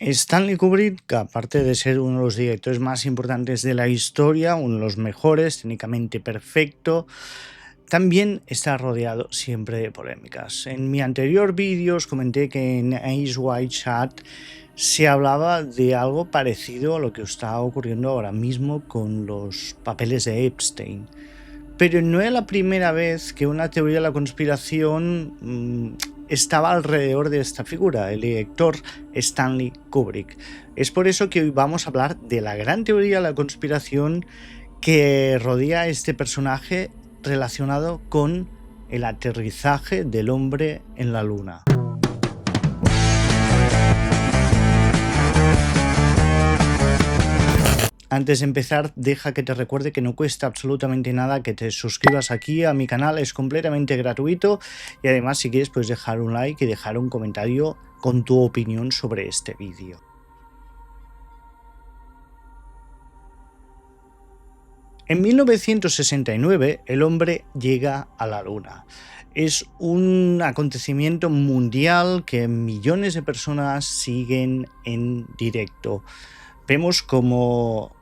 Stanley Kubrick, aparte de ser uno de los directores más importantes de la historia, uno de los mejores, técnicamente perfecto, también está rodeado siempre de polémicas. En mi anterior vídeo os comenté que en Eyes Wide Shut se hablaba de algo parecido a lo que está ocurriendo ahora mismo con los papeles de Epstein. Pero no era la primera vez que una teoría de la conspiración estaba alrededor de esta figura, el director Stanley Kubrick. Es por eso que hoy vamos a hablar de la gran teoría de la conspiración que rodea a este personaje relacionado con el aterrizaje del hombre en la luna. Antes de empezar, deja que te recuerde que no cuesta absolutamente nada que te suscribas aquí a mi canal, es completamente gratuito y además si quieres puedes dejar un like y dejar un comentario con tu opinión sobre este vídeo. En 1969 el hombre llega a la luna. Es un acontecimiento mundial que millones de personas siguen en directo. Vemos como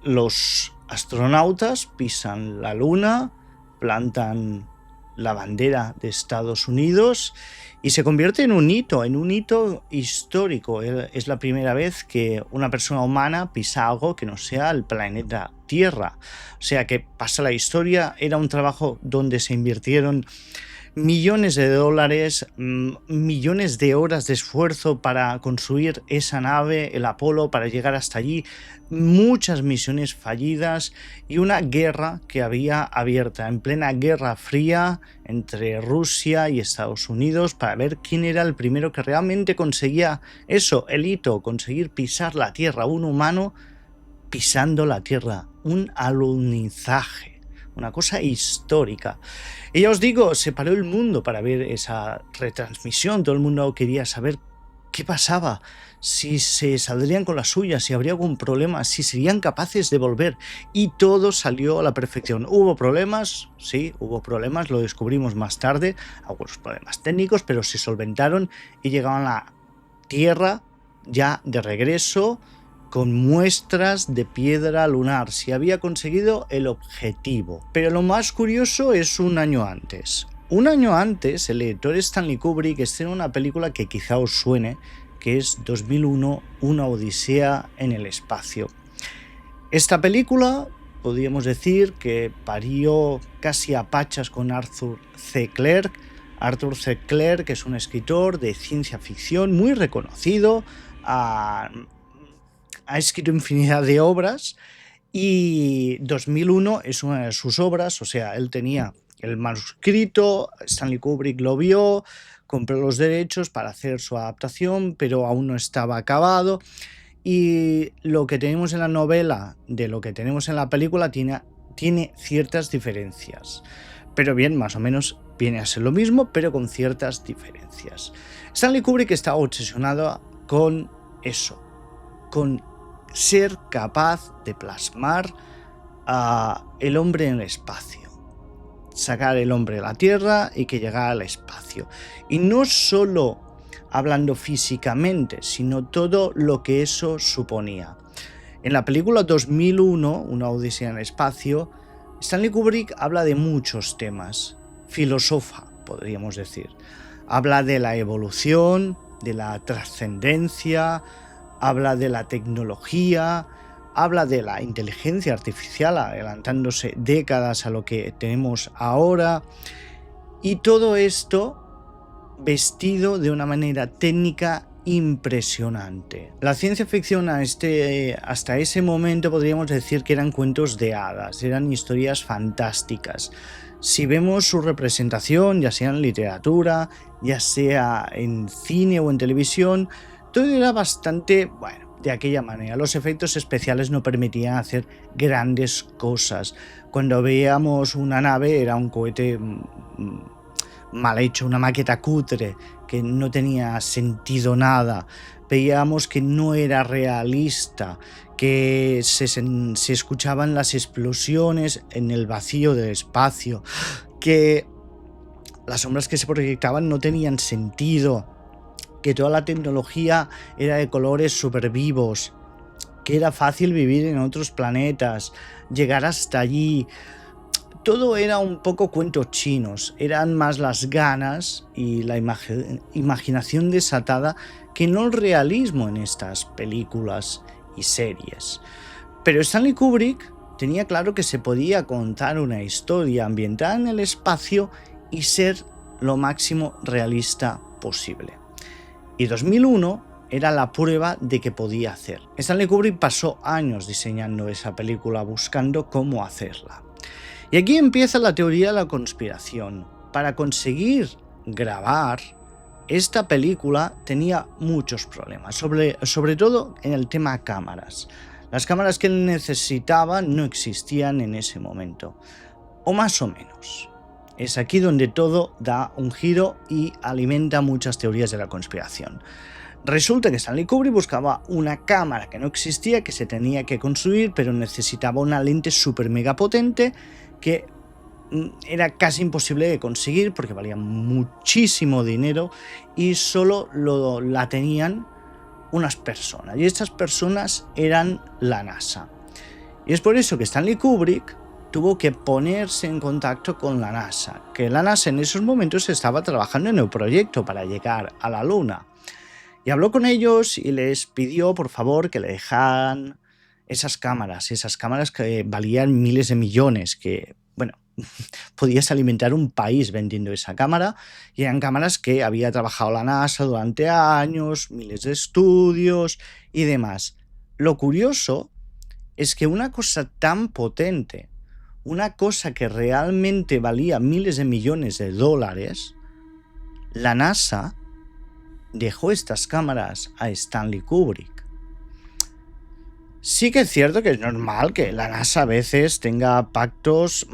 los astronautas pisan la luna, plantan la bandera de Estados Unidos y se convierte en un hito histórico. Es la primera vez que una persona humana pisa algo que no sea el planeta Tierra. O sea que pasa la historia, era un trabajo donde se invirtieron millones de dólares, millones de horas de esfuerzo para construir esa nave, el Apolo, para llegar hasta allí, muchas misiones fallidas y una guerra que había abierta en plena Guerra Fría entre Rusia y Estados Unidos para ver quién era el primero que realmente conseguía eso, el hito, conseguir pisar la Tierra, un humano pisando la Tierra, un alunizaje. Una cosa histórica. Y ya os digo, se paró el mundo para ver esa retransmisión. Todo el mundo quería saber qué pasaba, si se saldrían con la suya, si habría algún problema, si serían capaces de volver. Y todo salió a la perfección. ¿Hubo problemas? Sí, hubo problemas, lo descubrimos más tarde. Algunos problemas técnicos, pero se solventaron y llegaban a la Tierra ya de regreso, con muestras de piedra lunar. Se había conseguido el objetivo. Pero lo más curioso es un año antes. Un año antes, el director Stanley Kubrick estrena una película que quizá os suene, que es 2001, Una odisea en el espacio. Esta película, podríamos decir que parió casi a pachas con Arthur C. Clarke. Arthur C. Clarke es un escritor de ciencia ficción muy reconocido, ha escrito infinidad de obras y 2001 es una de sus obras, o sea, él tenía el manuscrito, Stanley Kubrick lo vio, compró los derechos para hacer su adaptación, pero aún no estaba acabado y lo que tenemos en la novela de lo que tenemos en la película tiene ciertas diferencias. Pero bien, más o menos viene a ser lo mismo, pero con ciertas diferencias. Stanley Kubrick está obsesionado con eso, con ser capaz de plasmar a el hombre en el espacio, sacar el hombre de la Tierra y que llegara al espacio. Y no solo hablando físicamente, sino todo lo que eso suponía. En la película 2001, Una odisea en el espacio, Stanley Kubrick habla de muchos temas, filosofa, podríamos decir. Habla de la evolución, de la trascendencia, habla de la tecnología, habla de la inteligencia artificial, adelantándose décadas a lo que tenemos ahora, y todo esto vestido de una manera técnica impresionante. La ciencia ficción hasta ese momento podríamos decir que eran cuentos de hadas, eran historias fantásticas. Si vemos su representación, ya sea en literatura, ya sea en cine o en televisión, todo era bastante, bueno, de aquella manera. Los efectos especiales no permitían hacer grandes cosas. Cuando veíamos una nave era un cohete mal hecho, una maqueta cutre que no tenía sentido nada. Veíamos que no era realista, que se escuchaban las explosiones en el vacío del espacio, que las sombras que se proyectaban no tenían sentido. que toda la tecnología era de colores súper vivos, que era fácil vivir en otros planetas, llegar hasta allí. Todo era un poco cuentos chinos, eran más las ganas y la imaginación desatada que no el realismo en estas películas y series. Pero Stanley Kubrick tenía claro que se podía contar una historia ambientada en el espacio y ser lo máximo realista posible. Y 2001 era la prueba de que podía hacer. Stanley Kubrick pasó años diseñando esa película, buscando cómo hacerla. Y aquí empieza la teoría de la conspiración. Para conseguir grabar esta película tenía muchos problemas, sobre todo en el tema cámaras. Las cámaras que él necesitaba no existían en ese momento, o más o menos. Es aquí donde todo da un giro y alimenta muchas teorías de la conspiración. Resulta que Stanley Kubrick buscaba una cámara que no existía, que se tenía que construir, pero necesitaba una lente súper mega potente que era casi imposible de conseguir porque valía muchísimo dinero y solo la tenían unas personas, y estas personas eran la NASA. Y es por eso que Stanley Kubrick tuvo que ponerse en contacto con la NASA, que la NASA en esos momentos estaba trabajando en el proyecto para llegar a la Luna. Y habló con ellos y les pidió por favor que le dejaran esas cámaras que valían miles de millones, que, bueno, podías alimentar un país vendiendo esa cámara, y eran cámaras que había trabajado la NASA durante años, miles de estudios y demás. Lo curioso es que una cosa tan potente, una cosa que realmente valía miles de millones de dólares, la NASA dejó estas cámaras a Stanley Kubrick. Sí que es cierto que es normal que la NASA a veces tenga pactos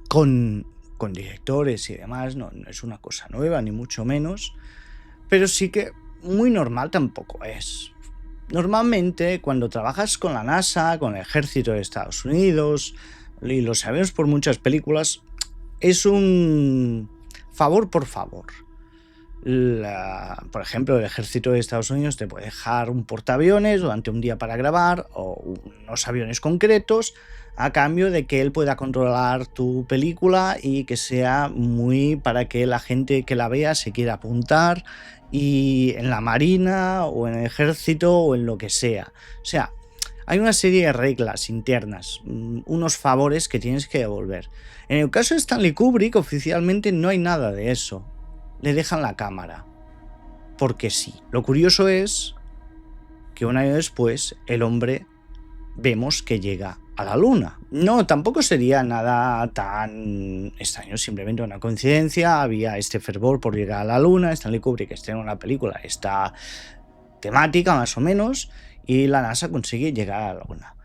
con directores y demás, no es una cosa nueva ni mucho menos, pero sí que muy normal tampoco es. Normalmente cuando trabajas con la NASA, con el ejército de Estados Unidos, y lo sabemos por muchas películas, es un favor por favor. Por ejemplo, el ejército de Estados Unidos te puede dejar un portaaviones durante un día para grabar, o unos aviones concretos, a cambio de que él pueda controlar tu película y que sea muy para que la gente que la vea se quiera apuntar, y en la marina o en el ejército o en lo que sea. O sea, hay una serie de reglas internas, unos favores que tienes que devolver. En el caso de Stanley Kubrick, oficialmente no hay nada de eso. Le dejan la cámara, porque sí. Lo curioso es que un año después el hombre vemos que llega a la Luna. No, tampoco sería nada tan extraño, simplemente una coincidencia. Había este fervor por llegar a la Luna. Stanley Kubrick estrena una película, esta temática más o menos, y la NASA consigue llegar a la Luna.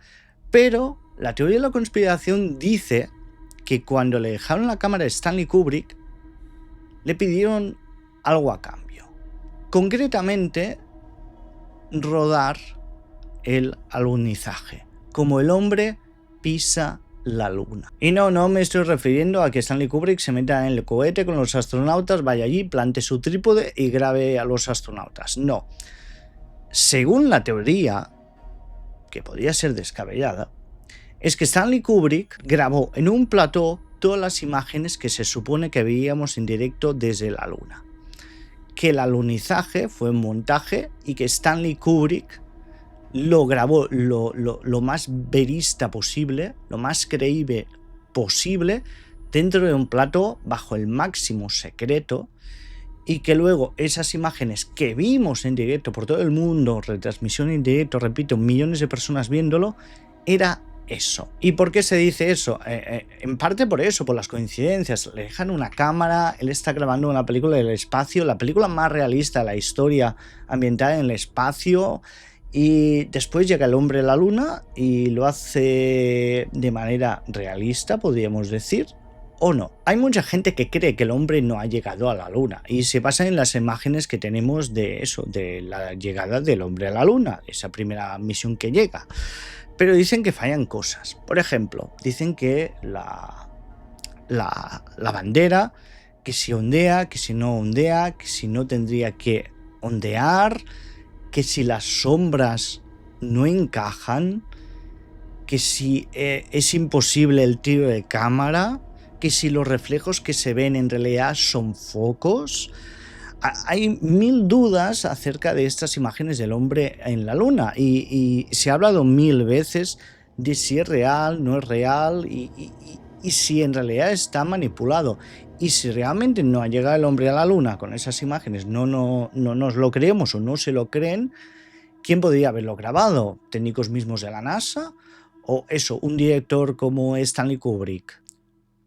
Pero la teoría de la conspiración dice que cuando le dejaron la cámara a Stanley Kubrick, le pidieron algo a cambio. Concretamente, rodar el alunizaje, como el hombre pisa la Luna. Y no me estoy refiriendo a que Stanley Kubrick se meta en el cohete con los astronautas, vaya allí, plante su trípode y grabe a los astronautas. No. Según la teoría, que podría ser descabellada, es que Stanley Kubrick grabó en un plató todas las imágenes que se supone que veíamos en directo desde la Luna. Que el alunizaje fue un montaje y que Stanley Kubrick lo grabó lo más verista posible, lo más creíble posible, dentro de un plató bajo el máximo secreto, y que luego esas imágenes que vimos en directo por todo el mundo, retransmisión en directo, repito, millones de personas viéndolo, era eso. ¿Y por qué se dice eso? En parte por eso, por las coincidencias. Le dejan una cámara, él está grabando una película del espacio, la película más realista de la historia ambientada en el espacio, y después llega el hombre a la Luna y lo hace de manera realista, podríamos decir, o no. Hay mucha gente que cree que el hombre no ha llegado a la Luna y se basa en las imágenes que tenemos de eso, de la llegada del hombre a la Luna, esa primera misión que llega. Pero dicen que fallan cosas. Por ejemplo, dicen que la bandera que si ondea, que si no ondea, que si no tendría que ondear, que si las sombras no encajan, que si es imposible el tiro de cámara, que si los reflejos que se ven en realidad son focos. Hay mil dudas acerca de estas imágenes del hombre en la luna y se ha hablado mil veces de si es real, no es real y si en realidad está manipulado. Y si realmente no ha llegado el hombre a la luna con esas imágenes, no nos lo creemos o no se lo creen, ¿quién podría haberlo grabado? ¿Técnicos mismos de la NASA? ¿O eso, un director como Stanley Kubrick?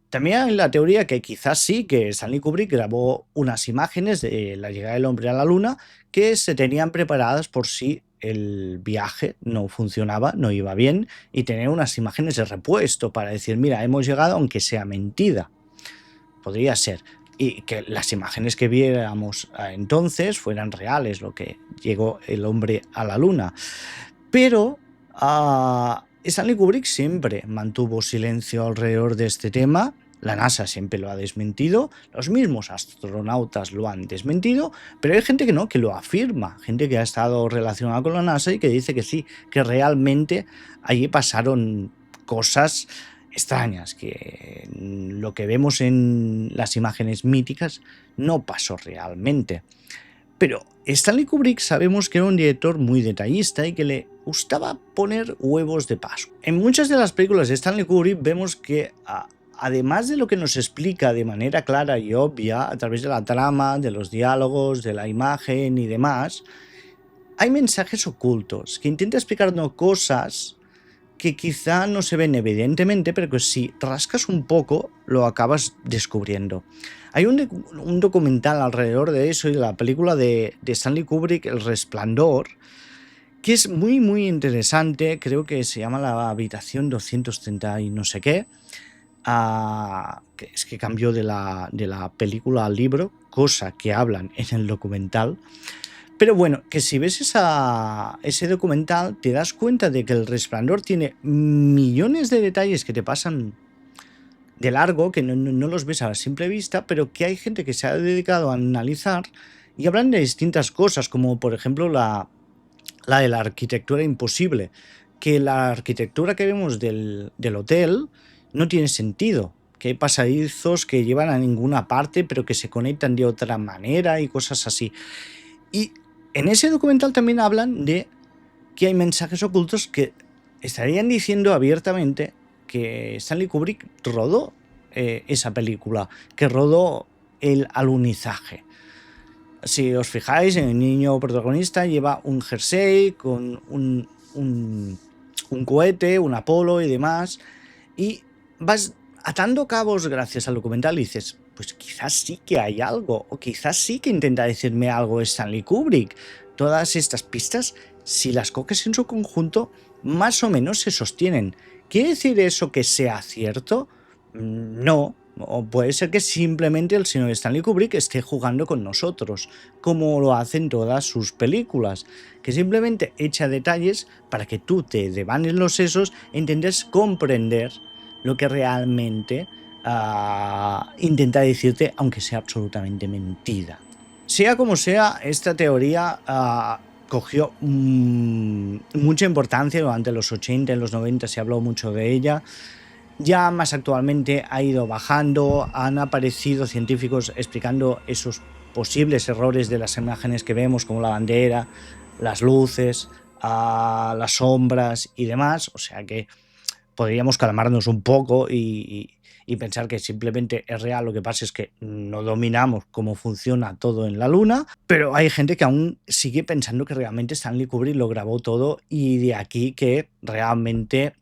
También hay la teoría que quizás sí, que Stanley Kubrick grabó unas imágenes de la llegada del hombre a la luna que se tenían preparadas por si el viaje no funcionaba, no iba bien, y tener unas imágenes de repuesto para decir, mira, hemos llegado aunque sea mentira. Podría ser. Y que las imágenes que viéramos entonces fueran reales, lo que llegó el hombre a la luna. Pero Stanley Kubrick siempre mantuvo silencio alrededor de este tema. La NASA siempre lo ha desmentido, los mismos astronautas lo han desmentido, pero hay gente que no, que lo afirma, gente que ha estado relacionada con la NASA y que dice que sí, que realmente allí pasaron cosas extrañas, que lo que vemos en las imágenes míticas no pasó realmente. Pero Stanley Kubrick sabemos que era un director muy detallista y que le gustaba poner huevos de Pascua. En muchas de las películas de Stanley Kubrick vemos que además de lo que nos explica de manera clara y obvia a través de la trama, de los diálogos, de la imagen y demás, hay mensajes ocultos que intenta explicarnos cosas que quizá no se ven evidentemente, pero que si rascas un poco lo acabas descubriendo. Hay un documental alrededor de eso y de la película de Stanley Kubrick, El Resplandor, que es muy muy interesante, creo que se llama La Habitación 230 y no sé qué, que es que cambió de la película al libro, cosa que hablan en el documental. Pero bueno, que si ves ese documental te das cuenta de que El Resplandor tiene millones de detalles que te pasan de largo, que no los ves a la simple vista, pero que hay gente que se ha dedicado a analizar y hablan de distintas cosas, como por ejemplo la de la arquitectura imposible, que la arquitectura que vemos del hotel no tiene sentido, que hay pasadizos que llevan a ninguna parte pero que se conectan de otra manera y cosas así. Y en ese documental también hablan de que hay mensajes ocultos que estarían diciendo abiertamente que Stanley Kubrick rodó esa película, que rodó el alunizaje. Si os fijáis, el niño protagonista lleva un jersey con un cohete, un Apolo y demás, y vas atando cabos gracias al documental y dices, pues quizás sí que hay algo, o quizás sí que intenta decirme algo Stanley Kubrick. Todas estas pistas, si las coges en su conjunto, más o menos se sostienen. ¿Quiere decir eso que sea cierto? No. O puede ser que simplemente el señor Stanley Kubrick esté jugando con nosotros, como lo hacen todas sus películas, que simplemente echa detalles para que tú te devanes los sesos e intentes comprender lo que realmente intenta decirte, aunque sea absolutamente mentira. Sea como sea, esta teoría cogió mucha importancia durante los 80, en los 90 se habló mucho de ella. Ya más actualmente ha ido bajando, han aparecido científicos explicando esos posibles errores de las imágenes que vemos, como la bandera, las luces, las sombras y demás, o sea que podríamos calmarnos un poco y pensar que simplemente es real, lo que pasa es que no dominamos cómo funciona todo en la luna, pero hay gente que aún sigue pensando que realmente Stanley Kubrick lo grabó todo y de aquí que realmente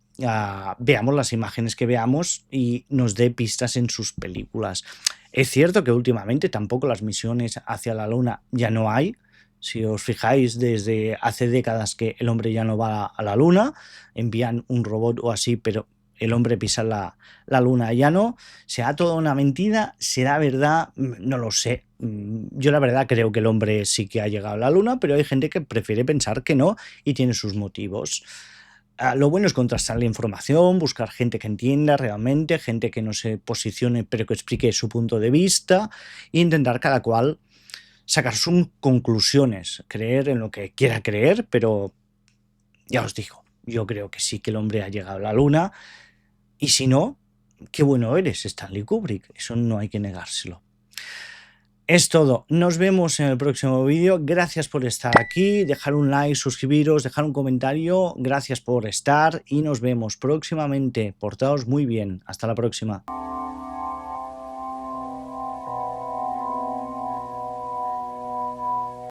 veamos las imágenes que veamos y nos dé pistas en sus películas. Es cierto que últimamente tampoco las misiones hacia la luna ya no hay. Si os fijáis, desde hace décadas que el hombre ya no va a la luna, envían un robot o así, pero el hombre pisa la luna ya no. ¿Será toda una mentira? ¿Será verdad? No lo sé. Yo la verdad creo que el hombre sí que ha llegado a la luna, pero hay gente que prefiere pensar que no y tiene sus motivos. Lo bueno es contrastar la información, buscar gente que entienda realmente, gente que no se posicione pero que explique su punto de vista e intentar cada cual sacar sus conclusiones, creer en lo que quiera creer, pero ya os digo, yo creo que sí que el hombre ha llegado a la luna y si no, qué bueno eres, Stanley Kubrick, eso no hay que negárselo. Es todo, nos vemos en el próximo vídeo, gracias por estar aquí, dejar un like, suscribiros, dejar un comentario, gracias por estar y nos vemos próximamente, portaos muy bien, hasta la próxima.